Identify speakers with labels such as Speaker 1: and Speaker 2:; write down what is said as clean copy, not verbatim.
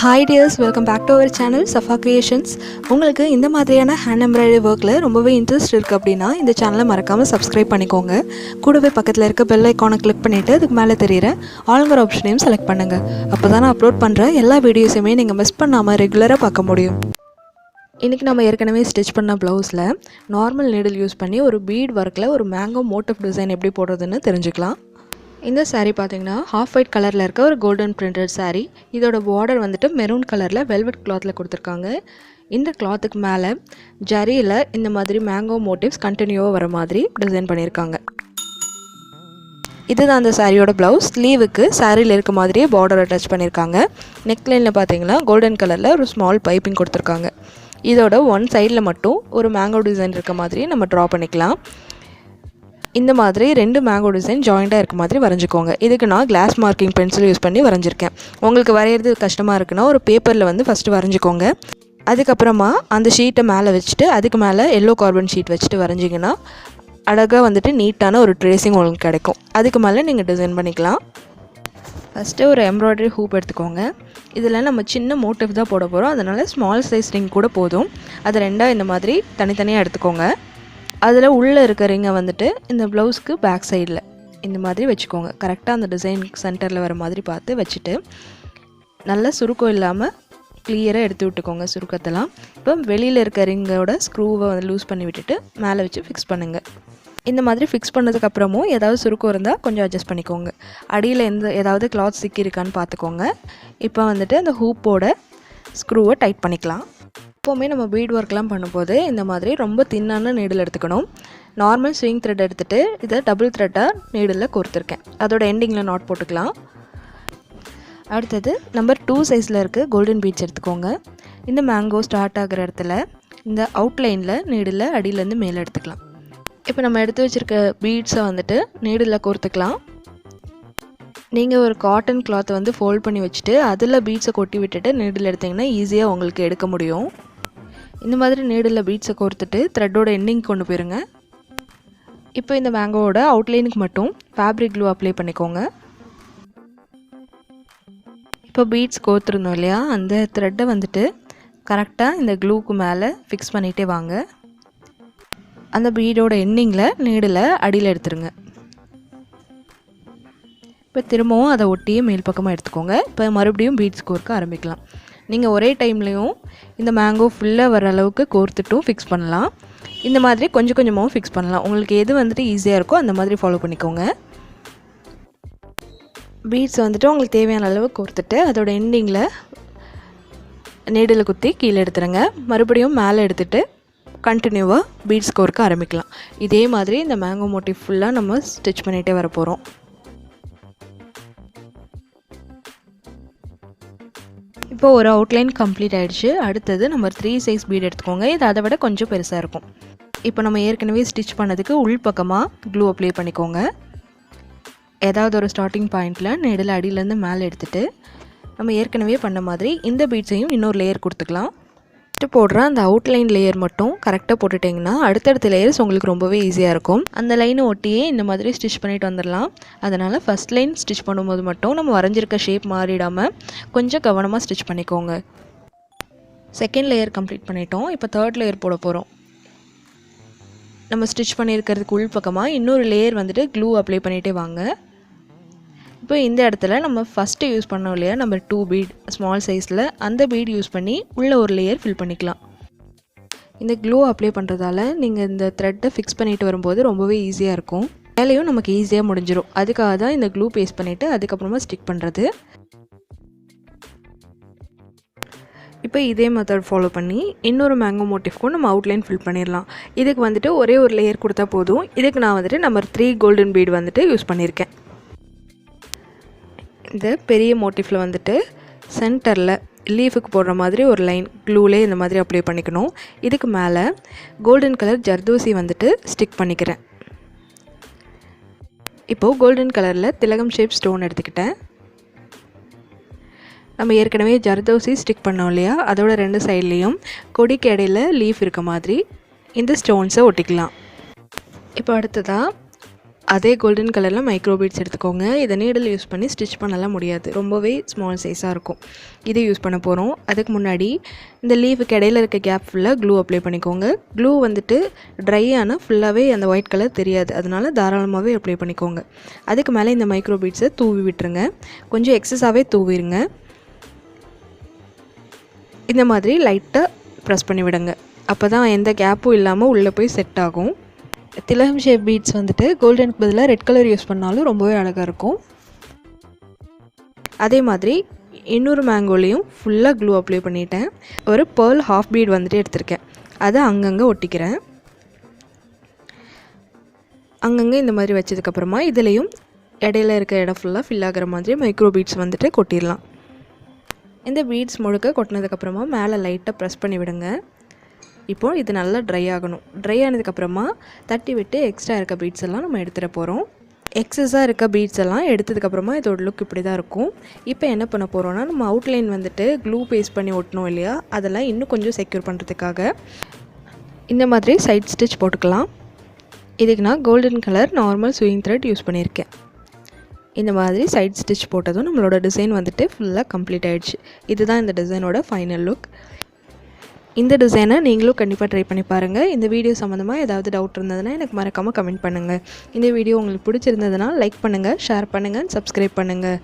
Speaker 1: Hi dears, welcome back to our channel Shafa Creations. உங்களுக்கு இந்த மாதிரியான hand embroidery workல ரொம்பவே இன்ட்ரெஸ்ட் இருக்கு அப்படினா இந்த சேனலை மறக்காம subscribe பண்ணிக்கோங்க. கூடவே பக்கத்துல இருக்க bell icon-ஐ click பண்ணிட்டு அதுக்கு மேலே தெரியுற ஆல்ங்கிற ஆப்ஷனையும் செலக்ட் பண்ணுங்க. அப்பதான் நான் அப்லோட் பண்ற எல்லா வீடியோஸையுமே நீங்க மிஸ் பண்ணாம ரெகுலரா பார்க்க முடியும். இன்னைக்கு நம்ம ஏற்கனவே ஸ்டிட்ச் பண்ண ப்ளவுஸ்ல நார்மல் நீடில் யூஸ் பண்ணி ஒரு பீட் வர்க்ல ஒரு மேங்கோ மோட்டிவ் டிசைன் எப்படி போடுறதுன்னு தெரிஞ்சுக்கலாம். இந்த saree பாத்தீங்கன்னா half white கலர்ல இருக்க ஒரு golden printed saree. இதோட border வந்துட்டு மெரூன் கலர்ல velvet clothல கொடுத்திருக்காங்க. இந்த clothக்கு மேல ஜரியில இந்த மாதிரி mango motifs கண்டினியூவா வர மாதிரி டிசைன் பண்ணிருக்காங்க. இதுதான் அந்த சாரியோட blouse. ஸ்லீவுக்கு சாரியில இருக்க மாதிரியே border அட்டாச் பண்ணிருக்காங்க. neck lineல பாத்தீங்கன்னா golden கலர்ல ஒரு small piping கொடுத்திருக்காங்க. இதோட one sideல மட்டும் ஒரு mango டிசைன் இருக்க மாதிரி நம்ம draw பண்ணிக்கலாம். இந்த மாதிரி ரெண்டு மேங்கோ டிசைன் ஜாயிண்டா இருக்க மாதிரி வரைஞ்சுக்கோங்க. இதுக்கு நான் கிளாஸ் மார்க்கிங் பென்சில் யூஸ் பண்ணி வரைஞ்சிருக்கேன். உங்களுக்கு வரையிறது கஷ்டமா இருக்குன்னா ஒரு பேப்பர்ல வந்து ஃபர்ஸ்ட் வரைஞ்சுக்கோங்க. அதுக்கு அப்புறமா அந்த ஷீட்டை மேலே வச்சுட்டு அதுக்கு மேலே எல்லோ கார்பன் ஷீட் வச்சுட்டு வரைஞ்சிங்கன்னா அழகாக வந்துட்டு நீட்டான ஒரு ட்ரேசிங் உங்களுக்கு கிடைக்கும். அதுக்கு மேலே நீங்கள் டிசைன் பண்ணிக்கலாம். ஃபஸ்ட்டு ஒரு எம்ப்ராய்டரி ஹூப் எடுத்துக்கோங்க. இதில் நம்ம சின்ன மோட்டிவ் தான் போட போகிறோம். அதனால் ஸ்மால் சைஸ் ரிங் கூட போதும். அது ரெண்டாக இந்த மாதிரி தனித்தனியாக எடுத்துக்கோங்க. அதில் உள்ளே இருக்க ரிங்கை வந்துட்டு இந்த ப்ளவுஸ்க்கு பேக் சைடில் இந்த மாதிரி வச்சுக்கோங்க. கரெக்டாக அந்த டிசைன் சென்டரில் வர மாதிரி பார்த்து வச்சுட்டு நல்லா சுருக்கம் இல்லாமல் கிளியராக எடுத்து விட்டுக்கோங்க சுருக்கத்தெல்லாம். இப்போ வெளியில் இருக்க ரிங்கோட ஸ்க்ரூவை வந்து லூஸ் பண்ணி விட்டுட்டு மேலே வச்சு ஃபிக்ஸ் பண்ணுங்கள். இந்த மாதிரி ஃபிக்ஸ் பண்ணதுக்கப்புறமும் ஏதாவது சுருக்கம் இருந்தால் கொஞ்சம் அட்ஜஸ்ட் பண்ணிக்கோங்க. அடியில் ஏதாவது கிளாத் சிக்கி இருக்கான்னு பார்த்துக்கோங்க. இப்போ வந்துட்டு அந்த ஹூப்போட ஸ்க்ரூவை டைட் பண்ணிக்கலாம். எப்போவுமே நம்ம பீட் ஒர்க்லாம் பண்ணும்போது இந்த மாதிரி ரொம்ப தின்னான நீடில் எடுத்துக்கணும். நார்மல் ஸ்விங் த்ரெட் எடுத்துகிட்டு இதை டபுள் த்ரெட்டாக நீடில் கோர்த்துருக்கேன். அதோட எண்டிங்கில் நாட் போட்டுக்கலாம். அடுத்தது நம்பர் 2 சைஸில் இருக்க கோல்டன் பீட்ஸ் எடுத்துக்கோங்க. இந்த மேங்கோ ஸ்டார்ட் ஆகிற இடத்துல இந்த அவுட்லைனில் நீடில் அடியிலேருந்து மேலே எடுத்துக்கலாம். இப்போ நம்ம எடுத்து வச்சுருக்க பீட்ஸை வந்துட்டு நீடில் கோர்த்துக்கலாம். நீங்கள் ஒரு காட்டன் கிளாத்தை வந்து ஃபோல்ட் பண்ணி வச்சுட்டு அதில் பீட்ஸை கொட்டி விட்டுட்டு நீடில் எடுத்திங்கன்னா ஈஸியாக உங்களுக்கு எடுக்க முடியும். இந்த மாதிரி நீடில் பீட்ஸை கோர்த்துட்டு த்ரெட்டோட எண்டிங் கொண்டு போயிருங்க. இப்போ இந்த மேங்கோவோட அவுட்லைனுக்கு மட்டும் ஃபேப்ரிக் க்ளூ அப்ளை பண்ணிக்கோங்க. இப்போ பீட்ஸ் கோர்த்துருந்தோம் இல்லையா, அந்த த்ரெட்டை வந்துட்டு கரெக்டாக இந்த க்ளூக்கு மேலே ஃபிக்ஸ் பண்ணிகிட்டே வாங்க. அந்த பீடோட எண்டிங்கில் நீடில் அடியில் எடுத்துருங்க. இப்போ திரும்பவும் அதை ஒட்டியே மேல் பக்கமாக எடுத்துக்கோங்க. இப்போ மறுபடியும் பீட்ஸ் கோர்க்க ஆரம்பிக்கலாம். நீங்கள் ஒரே டைம்லேயும் இந்த மேங்கோ ஃபுல்லாக வர அளவுக்கு கோர்த்துட்டும் ஃபிக்ஸ் பண்ணலாம். இந்த மாதிரி கொஞ்சம் கொஞ்சமாகவும் ஃபிக்ஸ் பண்ணலாம். உங்களுக்கு எது வந்துட்டு ஈஸியாக இருக்கோ அந்த மாதிரி ஃபாலோ பண்ணிக்கோங்க. பீட்ஸ் வந்துட்டு உங்களுக்கு தேவையான அளவு கோர்த்துட்டு அதோட எண்டிங்கில் நீடில் குத்தி கீழே எடுத்துருங்க. மறுபடியும் மேலே எடுத்துகிட்டு கண்டினியூவாக பீட்ஸ் கோர்க்க ஆரம்பிக்கலாம். இதே மாதிரி இந்த மேங்கோ மோட்டிவ் ஃபுல்லாக நம்ம ஸ்டிச் பண்ணிகிட்டே வர போகிறோம். இப்போ ஒரு அவுட்லைன் கம்ப்ளீட் ஆகிடுச்சு. அடுத்தது நம்பர் 3 சைஸ் பீட் எடுத்துக்கோங்க. இது அதை விட கொஞ்சம் பெருசாக இருக்கும். இப்போ நம்ம ஏற்கனவே ஸ்டிச் பண்ணதுக்கு உள்பக்கமாக க்ளூ அப்ளை பண்ணிக்கோங்க. ஏதாவது ஒரு ஸ்டார்டிங் பாயிண்டில் நீடில் அடியிலேருந்து மேலே எடுத்துகிட்டு நம்ம ஏற்கனவே பண்ண மாதிரி இந்த பீட்ஸையும் இன்னொரு லேயர் கொடுத்துக்கலாம். போடுற அந்த அவுட்லைன் லேயர் மட்டும் கரெக்டாக போட்டுட்டிங்கன்னா அடுத்தடுத்த லேயர்ஸ் உங்களுக்கு ரொம்பவே ஈஸியாக இருக்கும். அந்த லைனை ஒட்டியே இந்த மாதிரி ஸ்டிச் பண்ணிட்டு வந்துடலாம். அதனால் ஃபஸ்ட் லைன் ஸ்டிச் பண்ணும்போது மட்டும் நம்ம வரைஞ்சிருக்க ஷேப் மாறிடாமல் கொஞ்சம் கவனமாக ஸ்டிச் பண்ணிக்கோங்க. செகண்ட் லேயர் கம்ப்ளீட் பண்ணிட்டோம். இப்போ தேர்ட் லேயர் போட போகிறோம். நம்ம ஸ்டிச் பண்ணியிருக்கிறதுக்கு உள்பக்கமாக இன்னொரு லேயர் வந்துட்டு க்ளூ அப்ளை பண்ணிகிட்டே வாங்க. இப்போ இந்த இடத்துல நம்ம ஃபஸ்ட்டு யூஸ் பண்ணோம் இல்லையா நம்பர் 2 பீட் ஸ்மால் சைஸில், அந்த பீட் யூஸ் பண்ணி உள்ளே ஒரு லேயர் ஃபில் பண்ணிக்கலாம். இந்த க்ளூ அப்ளை பண்ணுறதால நீங்கள் இந்த த்ரெட்டை ஃபிக்ஸ் பண்ணிட்டு வரும்போது ரொம்பவே ஈஸியாக இருக்கும். வேலையும் நமக்கு ஈஸியாக முடிஞ்சிடும். அதுக்காக தான் இந்த க்ளூ பேஸ்ட் பண்ணிவிட்டு அதுக்கப்புறமா ஸ்டிக் பண்ணுறது. இப்போ இதே மெத்தட் ஃபாலோ பண்ணி இன்னொரு மேங்கோ மோட்டிவ்க்கும் நம்ம அவுட்லைன் ஃபில் பண்ணிடலாம். இதுக்கு வந்துட்டு ஒரே ஒரு லேயர் கொடுத்தா போதும். இதுக்கு நான் வந்துட்டு நம்பர் 3 கோல்டன் பீட் வந்துட்டு யூஸ் பண்ணியிருக்கேன். இந்த பெரிய மோட்டிஃபில் வந்துட்டு சென்டரில் லீஃபுக்கு போடுற மாதிரி ஒரு லைன் க்ளூலே இந்த மாதிரி அப்ளை பண்ணிக்கணும். இதுக்கு மேலே கோல்டன் கலர் ஜர்தோசி வந்துட்டு ஸ்டிக் பண்ணிக்கிறேன். இப்போது கோல்டன் கலரில் திலகம் ஷேப் ஸ்டோன் எடுத்துக்கிட்டேன். நம்ம ஏற்கனவே ஜர்தோசி ஸ்டிக் பண்ணோம் இல்லையா, அதோட 2 சைட்லேயும் கொடிக்கு இடையில் லீஃப் இருக்க மாதிரி இந்த ஸ்டோன்ஸை ஒட்டிக்கலாம். இப்போ அடுத்ததாக அதே கோல்டன் கலரில் மைக்ரோ பீட்ஸ் எடுத்துக்கோங்க. இதை நீடில் யூஸ் பண்ணி ஸ்டிச் பண்ணலாம் முடியாது, ரொம்பவே ஸ்மால் சைஸாக இருக்கும். இதை யூஸ் பண்ண போகிறோம். அதுக்கு முன்னாடி இந்த லீவுக்கு இடையில இருக்க கேப் ஃபுல்லாக க்ளூ அப்ளை பண்ணிக்கோங்க. க்ளூ வந்துட்டு ட்ரை ஆனால் ஃபுல்லாகவே அந்த ஒயிட் கலர் தெரியாது, அதனால தாராளமாகவே அப்ளை பண்ணிக்கோங்க. அதுக்கு மேலே இந்த மைக்ரோ பீட்ஸை தூவி விட்டுருங்க. கொஞ்சம் எக்ஸஸாகவே தூவிடுங்க. இந்த மாதிரி லைட்டாக ப்ரெஸ் பண்ணி விடுங்க. அப்போ தான் எந்த கேப்பும் இல்லாமல் உள்ளே போய் செட் ஆகும். திலகம் ஷேப் பீட்ஸ் வந்துட்டு கோல்டனுக்கு பதிலாக ரெட் கலர் யூஸ் பண்ணாலும் ரொம்பவே அழகாக இருக்கும். அதே மாதிரி இன்னொரு மேங்கோலையும் ஃபுல்லாக க்ளூ அப்ளை பண்ணிட்டேன். ஒரு பேர்ல் ஹாஃப் பீட் வந்துட்டு எடுத்திருக்கேன், அதை அங்கங்கே ஒட்டிக்கிறேன். அங்கங்கே இந்த மாதிரி வச்சதுக்கப்புறமா இதுலேயும் இடையில இருக்க இடம் ஃபுல்லாக ஃபில் ஆகிற மாதிரி மைக்ரோ பீட்ஸ் வந்துட்டு கொட்டிடலாம். இந்த பீட்ஸ் முழுக்க கொட்டினதுக்கப்புறமா மேலே லைட்டாக ப்ரெஸ் பண்ணி விடுங்க. இப்போது இது நல்லா ட்ரை ஆகணும். ட்ரை ஆனதுக்கப்புறமா தட்டி விட்டு எக்ஸ்ட்ரா இருக்க பீட்ஸ் எல்லாம் நம்ம எடுத்துகிட்டு போகிறோம். எக்ஸஸாக இருக்க பீட்ஸ் எல்லாம் எடுத்ததுக்கப்புறமா இதோட லுக் இப்படி தான் இருக்கும். இப்போ என்ன பண்ண போகிறோன்னா, நம்ம அவுட்லைன் வந்துட்டு க்ளூ பேஸ்ட் பண்ணி ஒட்டணும் இல்லையா, அதெல்லாம் இன்னும் கொஞ்சம் செக்யூர் பண்ணுறதுக்காக இந்த மாதிரி சைட் ஸ்டிச் போட்டுக்கலாம். இதுக்கு நான் golden colour normal swing thread use பண்ணியிருக்கேன். இந்த மாதிரி சைட் ஸ்டிச் போட்டதும் நம்மளோட டிசைன் வந்துட்டு ஃபுல்லாக கம்ப்ளீட் ஆகிடுச்சு. இதுதான் இந்த டிசைனோட ஃபைனல் லுக். இந்த டிசைனை நீங்களும் கண்டிப்பாக ட்ரை பண்ணி பாருங்கள். இந்த வீடியோ சம்மந்தமாக ஏதாவது டவுட் இருந்ததுன்னா எனக்கு மறக்காமல் கமெண்ட் பண்ணுங்கள். இந்த வீடியோ உங்களுக்கு பிடிச்சிருந்ததுன்னா லைக் பண்ணுங்கள், ஷேர் பண்ணுங்கள், சப்ஸ்கிரைப் பண்ணுங்கள்.